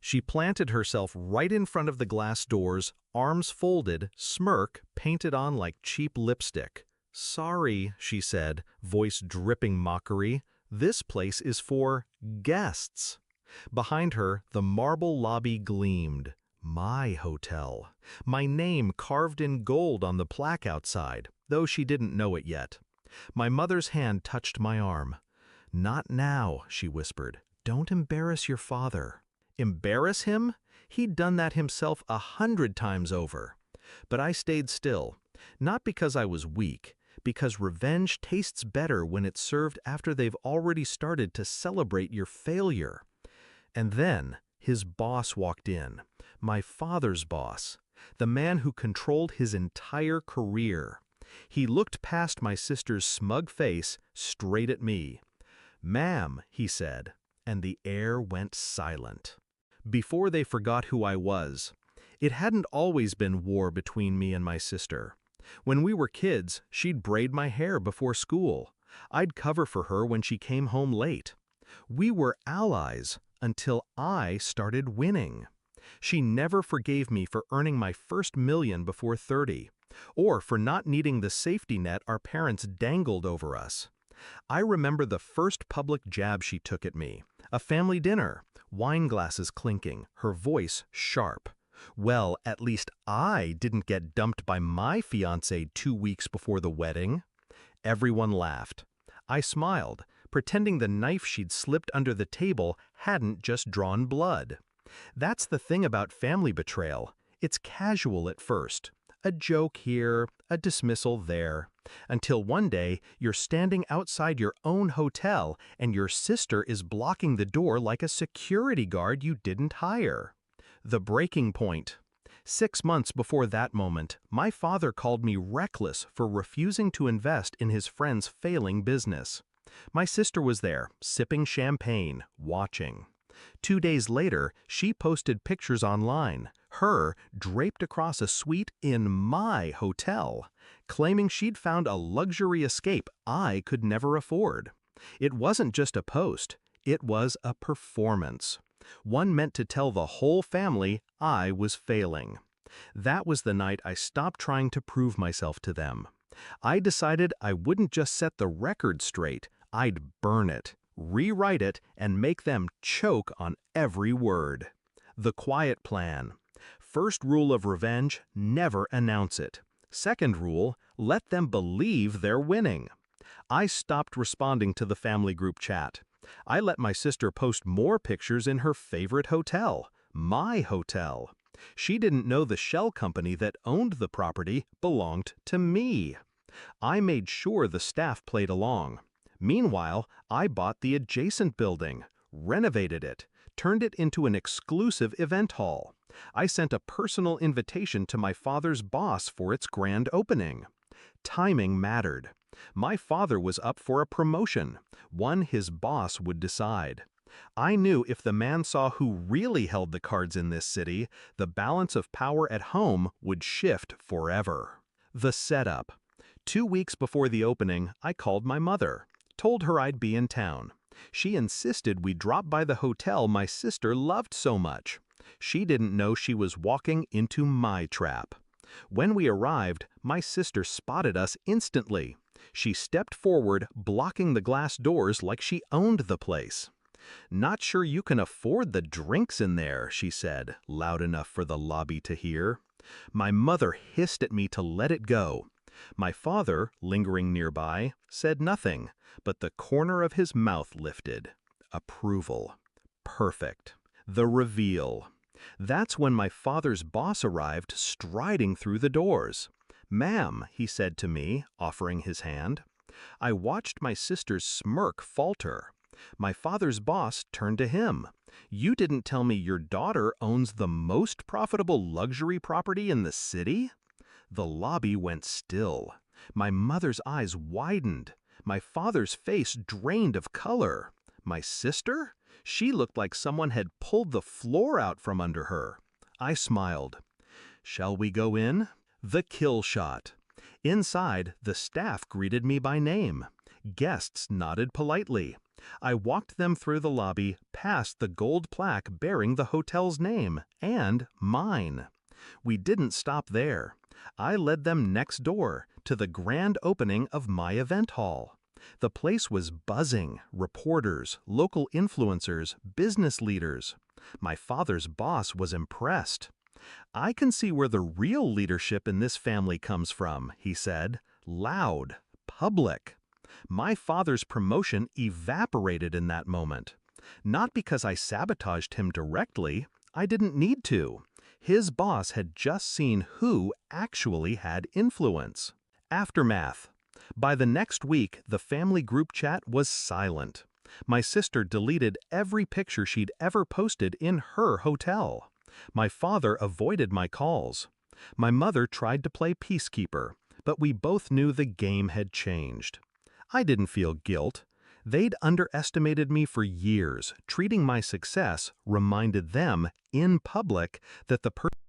She planted herself right in front of the glass doors, arms folded, smirk painted on like cheap lipstick. "Sorry," she said, voice dripping mockery. "This place is for guests." Behind her, the marble lobby gleamed. My hotel. My name carved in gold on the plaque outside, though she didn't know it yet. My mother's hand touched my arm. "Not now," she whispered. "Don't embarrass your father." Embarrass him? He'd done that himself 100 times over. But I stayed still, not because I was weak, because revenge tastes better when it's served after they've already started to celebrate your failure. And then his boss walked in, my father's boss, the man who controlled his entire career. He looked past my sister's smug face straight at me. "Ma'am," he said, and the air went silent. Before they forgot who I was, it hadn't always been war between me and my sister. When we were kids, she'd braid my hair before school. I'd cover for her when she came home late. We were allies until I started winning. She never forgave me for earning my first million before 30, or for not needing the safety net our parents dangled over us. I remember the first public jab she took at me, a family dinner, wine glasses clinking, her voice sharp. Well, at least I didn't get dumped by my fiancé 2 weeks before the wedding. Everyone laughed. I smiled, pretending the knife she'd slipped under the table hadn't just drawn blood. That's the thing about family betrayal. It's casual at first. A joke here, a dismissal there, until one day you're standing outside your own hotel and your sister is blocking the door like a security guard you didn't hire. The breaking point. 6 months before that moment, my father called me reckless for refusing to invest in his friend's failing business. My sister was there, sipping champagne, watching. 2 days later, she posted pictures online, her draped across a suite in my hotel, claiming she'd found a luxury escape I could never afford. It wasn't just a post, it was a performance. One meant to tell the whole family I was failing. That was the night I stopped trying to prove myself to them. I decided I wouldn't just set the record straight, I'd burn it, rewrite it, and make them choke on every word. The quiet plan. First rule of revenge, never announce it. Second rule, let them believe they're winning. I stopped responding to the family group chat. I let my sister post more pictures in her favorite hotel, my hotel. She didn't know the shell company that owned the property belonged to me. I made sure the staff played along. Meanwhile, I bought the adjacent building, renovated it, turned it into an exclusive event hall. I sent a personal invitation to my father's boss for its grand opening. Timing mattered. My father was up for a promotion, one his boss would decide. I knew if the man saw who really held the cards in this city, the balance of power at home would shift forever. The setup. 2 weeks before the opening, I called my mother, told her I'd be in town. She insisted we drop by the hotel my sister loved so much. She didn't know she was walking into my trap. When we arrived, my sister spotted us instantly. She stepped forward, blocking the glass doors like she owned the place. "Not sure you can afford the drinks in there," she said, loud enough for the lobby to hear. My mother hissed at me to let it go. My father, lingering nearby, said nothing, but the corner of his mouth lifted. Approval. Perfect. The reveal. That's when my father's boss arrived, striding through the doors. "Ma'am," he said to me, offering his hand. I watched my sister's smirk falter. My father's boss turned to him. "You didn't tell me your daughter owns the most profitable luxury property in the city?" The lobby went still. My mother's eyes widened. My father's face drained of color. My sister? She looked like someone had pulled the floor out from under her. I smiled. "Shall we go in?" The kill shot. Inside, the staff greeted me by name. Guests nodded politely. I walked them through the lobby, past the gold plaque bearing the hotel's name, and mine. We didn't stop there. I led them next door, to the grand opening of my event hall. The place was buzzing, reporters, local influencers, business leaders. My father's boss was impressed. "I can see where the real leadership in this family comes from," he said. "Loud, public." My father's promotion evaporated in that moment. Not because I sabotaged him directly. I didn't need to. His boss had just seen who actually had influence. Aftermath. By the next week, the family group chat was silent. My sister deleted every picture she'd ever posted in her hotel. My father avoided my calls. My mother tried to play peacekeeper, but we both knew the game had changed. I didn't feel guilt. They'd underestimated me for years. Treating my success reminded them, in public, that the person